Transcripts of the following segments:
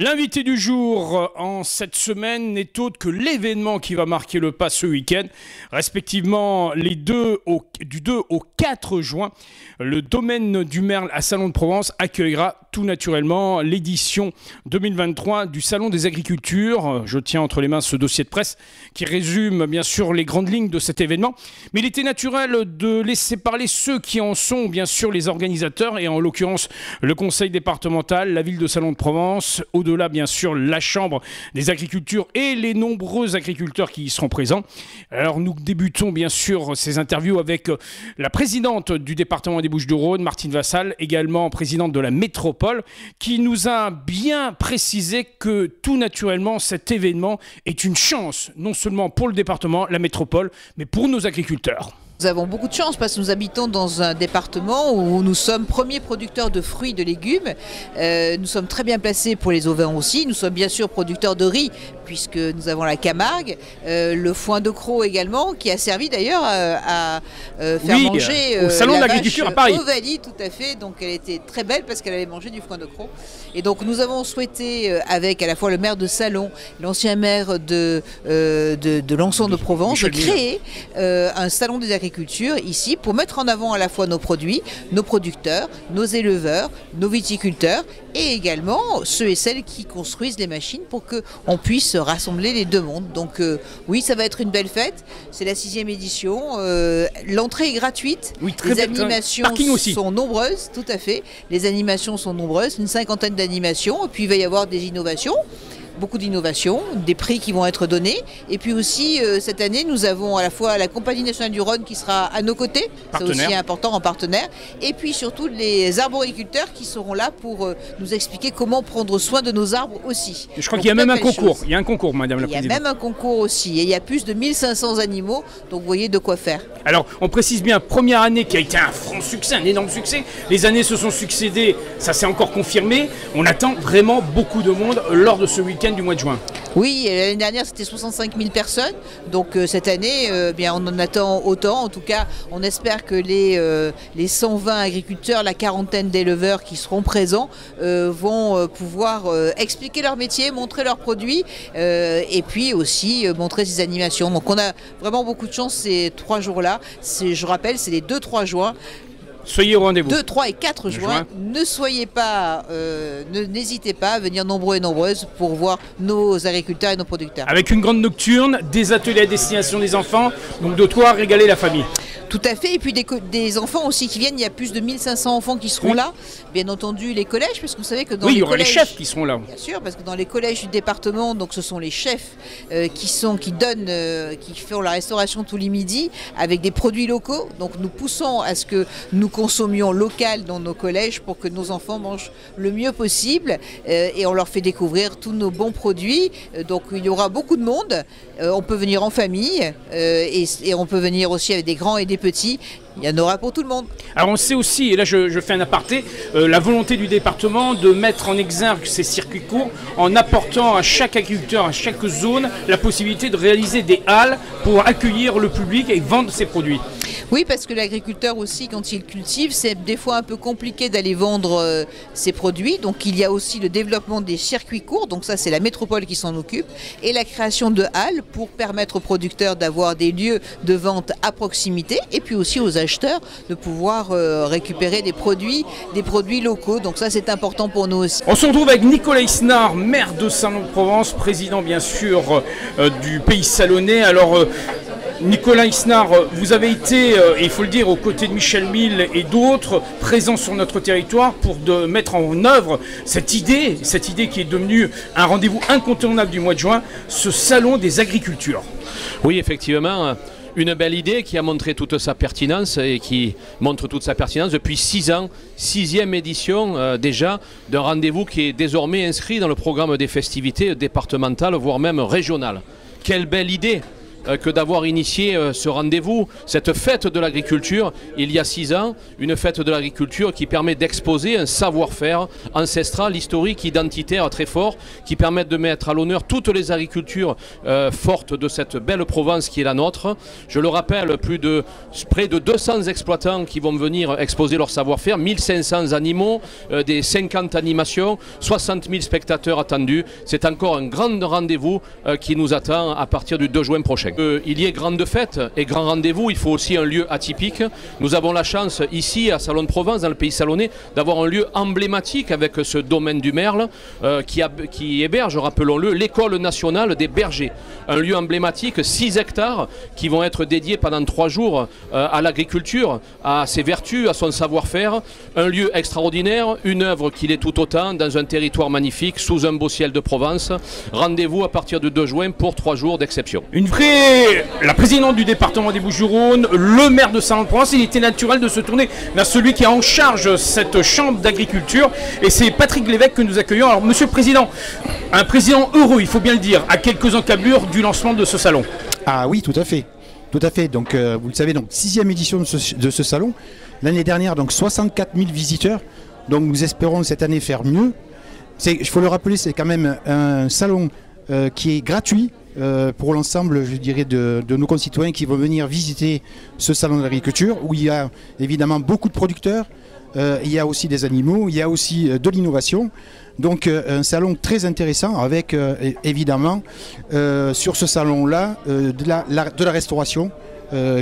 L'invité du jour en cette semaine n'est autre que l'événement qui va marquer le pas ce week-end, respectivement du 2 au 4 juin. Le domaine du Merle à Salon de Provence accueillera tout naturellement l'édition 2023 du Salon des Agricultures. Je tiens entre les mains ce dossier de presse qui résume bien sûr les grandes lignes de cet événement. Mais il était naturel de laisser parler ceux qui en sont bien sûr les organisateurs et en l'occurrence le conseil départemental, la ville de Salon de Provence, au-delà bien sûr la chambre des agricultures et les nombreux agriculteurs qui y seront présents. Alors nous débutons bien sûr ces interviews avec la présidente du département des Bouches-du-Rhône, Martine Vassal, également présidente de la métropole, qui nous a bien précisé que tout naturellement cet événement est une chance, non seulement pour le département, la métropole, mais pour nos agriculteurs. Nous avons beaucoup de chance parce que nous habitons dans un département où nous sommes premiers producteurs de fruits et de légumes. Nous sommes très bien placés pour les ovins aussi. Nous sommes bien sûr producteurs de riz puisque nous avons la Camargue, le foin de Crau également qui a servi d'ailleurs à faire manger au salon de l'agriculture à Paris. Ovalie, tout à fait. Donc elle était très belle parce qu'elle avait mangé du foin de Crau. Et donc nous avons souhaité avec à la fois le maire de Salon, l'ancien maire de Lançon de Provence, de créer un salon des agricultures ici pour mettre en avant à la fois nos produits, nos producteurs, nos éleveurs, nos viticulteurs et également ceux et celles qui construisent les machines pour qu'on puisse rassembler les deux mondes. Donc oui, ça va être une belle fête. C'est la 6e édition. L'entrée est gratuite. Oui, les animations sont nombreuses, tout à fait. Les animations sont nombreuses, une 50aine d'animations. Et puis il va y avoir des innovations. Beaucoup d'innovations, des prix qui vont être donnés. Et puis aussi, cette année, nous avons à la fois la Compagnie nationale du Rhône qui sera à nos côtés, c'est aussi important en partenaire, et puis surtout les arboriculteurs qui seront là pour nous expliquer comment prendre soin de nos arbres aussi. Je crois qu'il y a même un concours. Il y a un concours, madame la présidente. Il y a même un concours aussi. Et il y a plus de 1500 animaux, donc vous voyez de quoi faire. Alors, on précise bien, première année qui a été un franc succès, un énorme succès. Les années se sont succédées, ça s'est encore confirmé. On attend vraiment beaucoup de monde lors de ce week-end du mois de juin. Oui, l'année dernière c'était 65 000 personnes, donc cette année bien, on en attend autant. En tout cas, on espère que les 120 agriculteurs, la quarantaine d'éleveurs qui seront présents vont pouvoir expliquer leur métier, montrer leurs produits et puis aussi montrer ces animations. Donc on a vraiment beaucoup de chance ces 3 jours-là. Je rappelle, c'est les 2-3 juin. Soyez au rendez-vous. 2, 3 et 4 juin. Ne soyez pas, n'hésitez pas à venir nombreux et nombreuses pour voir nos agriculteurs et nos producteurs. Avec une grande nocturne, des ateliers à destination des enfants, donc de quoi régaler la famille. Tout à fait, et puis des enfants aussi qui viennent, il y a plus de 1500 enfants qui seront là, bien entendu les collèges, parce que vous savez que dans les collèges... Oui, il y aura les chefs qui seront là. Bien sûr, parce que dans les collèges du département, donc ce sont les chefs qui font la restauration tous les midis avec des produits locaux, donc nous poussons à ce que nous consommions local dans nos collèges pour que nos enfants mangent le mieux possible et on leur fait découvrir tous nos bons produits, donc il y aura beaucoup de monde, on peut venir en famille et on peut venir aussi avec des grands et des petits. Il y en aura pour tout le monde. Alors on sait aussi, et là je fais un aparté, la volonté du département de mettre en exergue ces circuits courts en apportant à chaque agriculteur, à chaque zone, la possibilité de réaliser des halles pour accueillir le public et vendre ses produits. Oui, parce que l'agriculteur aussi, quand il cultive, c'est des fois un peu compliqué d'aller vendre ses produits. Donc il y a aussi le développement des circuits courts, donc ça c'est la métropole qui s'en occupe, et la création de halles pour permettre aux producteurs d'avoir des lieux de vente à proximité, et puis aussi aux acheteurs de pouvoir récupérer des produits locaux. Donc ça c'est important pour nous aussi. On se retrouve avec Nicolas Isnard, maire de Salon de Provence, président bien sûr du Pays Salonnais. Alors Nicolas Isnard, vous avez été, il faut le dire, aux côtés de Michel Mille et d'autres, présents sur notre territoire pour mettre en œuvre cette idée qui est devenue un rendez-vous incontournable du mois de juin, ce salon des agricultures. Oui, effectivement. Une belle idée qui a montré toute sa pertinence et qui montre toute sa pertinence depuis 6 ans, 6e édition déjà d'un rendez-vous qui est désormais inscrit dans le programme des festivités départementales, voire même régionales. Quelle belle idée! que d'avoir initié ce rendez-vous, cette fête de l'agriculture, il y a 6 ans, une fête de l'agriculture qui permet d'exposer un savoir-faire ancestral, historique, identitaire très fort, qui permet de mettre à l'honneur toutes les agricultures fortes de cette belle Provence qui est la nôtre. Je le rappelle, près de 200 exploitants qui vont venir exposer leur savoir-faire, 1500 animaux, des 50 animations, 60 000 spectateurs attendus. C'est encore un grand rendez-vous qui nous attend à partir du 2 juin prochain. Il y ait grande fête et grand rendez-vous, il faut aussi un lieu atypique. Nous avons la chance ici à Salon de Provence, dans le pays salonnais, d'avoir un lieu emblématique avec ce domaine du Merle qui héberge, rappelons-le, l'école nationale des bergers. Un lieu emblématique, 6 hectares qui vont être dédiés pendant 3 jours à l'agriculture, à ses vertus, à son savoir-faire. Un lieu extraordinaire, une œuvre qu'il est tout autant dans un territoire magnifique, sous un beau ciel de Provence. Rendez-vous à partir du 2 juin pour 3 jours d'exception. La présidente du département des Bouches-du-Rhône, le maire de Salon-de-Provence, il était naturel de se tourner vers celui qui est en charge cette chambre d'agriculture. Et c'est Patrick Lévesque que nous accueillons. Alors, monsieur le président, un président heureux, il faut bien le dire, à quelques encablures du lancement de ce salon. Ah oui, tout à fait. Tout à fait. Donc, vous le savez, donc 6e édition de ce salon. L'année dernière, donc 64 000 visiteurs. Donc, nous espérons cette année faire mieux. Il faut le rappeler, c'est quand même un salon qui est gratuit pour l'ensemble, je dirais, de nos concitoyens qui vont venir visiter ce salon de l'agriculture, où il y a évidemment beaucoup de producteurs, il y a aussi des animaux, il y a aussi de l'innovation. Donc un salon très intéressant avec évidemment sur ce salon-là de la restauration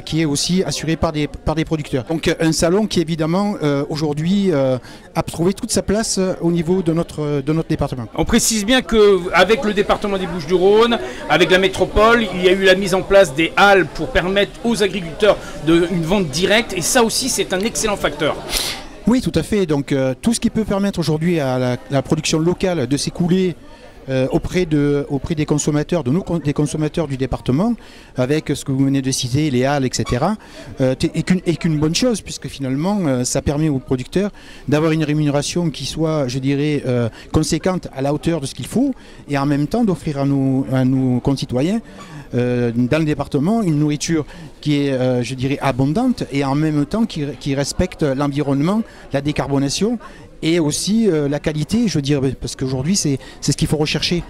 qui est aussi assurée par des producteurs. Donc un salon qui évidemment aujourd'hui a trouvé toute sa place au niveau de notre département. On précise bien qu'avec le département des Bouches-du-Rhône, avec la métropole, il y a eu la mise en place des halles pour permettre aux agriculteurs une vente directe, et ça aussi c'est un excellent facteur. Oui, tout à fait. Donc tout ce qui peut permettre aujourd'hui à la production locale de s'écouler auprès des consommateurs, des consommateurs du département, avec ce que vous venez de citer, les halles, etc., est qu'une bonne chose, puisque finalement, ça permet aux producteurs d'avoir une rémunération qui soit, je dirais, conséquente à la hauteur de ce qu'il faut, et en même temps d'offrir à nos concitoyens dans le département une nourriture qui est, je dirais, abondante, et en même temps qui respecte l'environnement, la décarbonation, et aussi la qualité, je veux dire, parce qu'aujourd'hui c'est ce qu'il faut rechercher.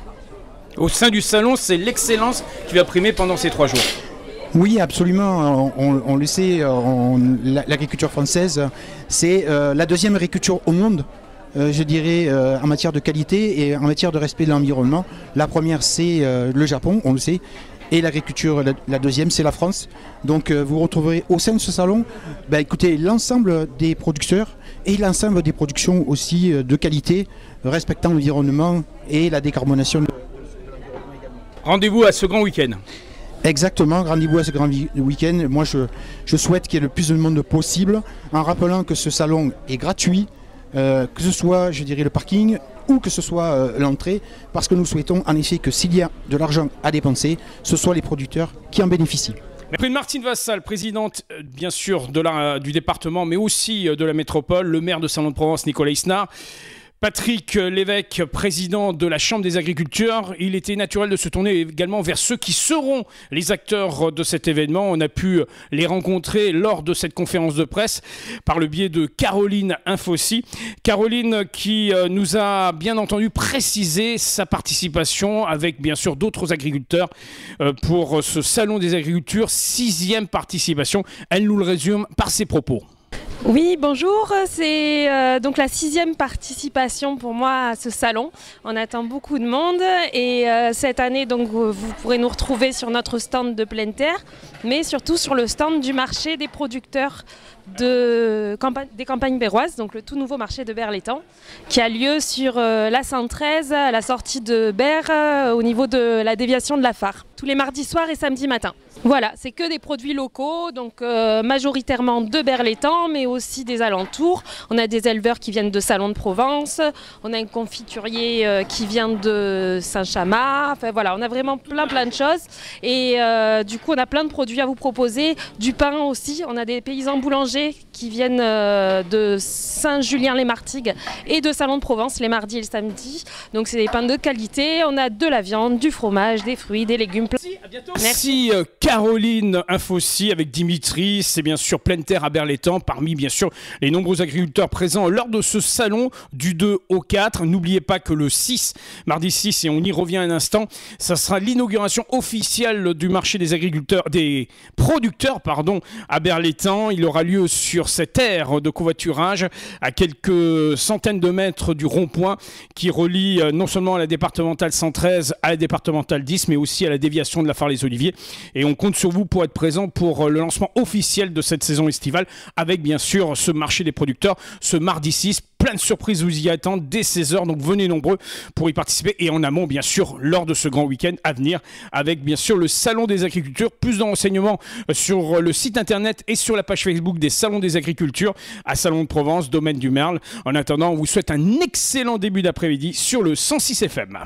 Au sein du salon, c'est l'excellence qui va primer pendant ces 3 jours. Oui, absolument, on le sait, l'agriculture française, c'est la 2e agriculture au monde, je dirais, en matière de qualité et en matière de respect de l'environnement. La première, c'est le Japon, on le sait, et l'agriculture, la 2e, c'est la France. Donc vous retrouverez au sein de ce salon, écoutez, l'ensemble des producteurs et l'ensemble des productions aussi de qualité, respectant l'environnement et la décarbonation. Rendez-vous à ce grand week-end. Exactement, rendez-vous à ce grand week-end. Moi, je souhaite qu'il y ait le plus de monde possible, en rappelant que ce salon est gratuit, que ce soit, je dirais, le parking ou que ce soit l'entrée, parce que nous souhaitons en effet que s'il y a de l'argent à dépenser, ce soit les producteurs qui en bénéficient. Martine Vassal, présidente bien sûr du département, mais aussi de la métropole, le maire de Salon-de-Provence, Nicolas Isnard, Patrick Lévesque, président de la Chambre des agriculteurs, il était naturel de se tourner également vers ceux qui seront les acteurs de cet événement. On a pu les rencontrer lors de cette conférence de presse par le biais de Caroline Infossi. Caroline qui nous a bien entendu précisé sa participation avec bien sûr d'autres agriculteurs pour ce Salon des agricultures, 6e participation. Elle nous le résume par ses propos. Oui, bonjour, c'est donc la 6e participation pour moi à ce salon. On attend beaucoup de monde et cette année donc vous pourrez nous retrouver sur notre stand de pleine terre, mais surtout sur le stand du marché des producteurs des campagnes berroises, donc le tout nouveau marché de Berre-l'Étang, qui a lieu sur la 113 à la sortie de Berre au niveau de la déviation de la Phare, tous les mardis soirs et samedis matins. Voilà, c'est que des produits locaux, donc majoritairement de Berre-l'Étang, mais aussi des alentours. On a des éleveurs qui viennent de Salon de Provence, on a un confiturier qui vient de Saint-Chamas, enfin voilà, on a vraiment plein de choses. Et du coup, on a plein de produits à vous proposer, du pain aussi, on a des paysans boulangers fromagers qui viennent de Saint-Julien-les-Martigues et de Salon de Provence les mardis et le samedi. Donc c'est des pains de qualité, on a de la viande, du fromage, des fruits, des légumes. Merci Caroline Infossi avec Dimitri, c'est bien sûr Pleine Terre à Berlétan, parmi bien sûr les nombreux agriculteurs présents lors de ce salon du 2 au 4. N'oubliez pas que le 6, mardi 6, et on y revient un instant, ça sera l'inauguration officielle du marché des agriculteurs, des producteurs à Berlétan. Il aura lieu sur cette aire de covoiturage à quelques centaines de mètres du rond-point qui relie non seulement à la départementale 113 à la départementale 10, mais aussi à la déviation de la Phare-les-Oliviers. Et on compte sur vous pour être présent pour le lancement officiel de cette saison estivale avec bien sûr ce marché des producteurs ce mardi 6. Plein de surprises vous y attendent dès 16h, donc venez nombreux pour y participer et en amont bien sûr lors de ce grand week-end à venir avec bien sûr le Salon des Agricultures. Plus de renseignements sur le site internet et sur la page Facebook des Salons des Agricultures à Salon de Provence, Domaine du Merle. En attendant, on vous souhaite un excellent début d'après-midi sur le 106 FM.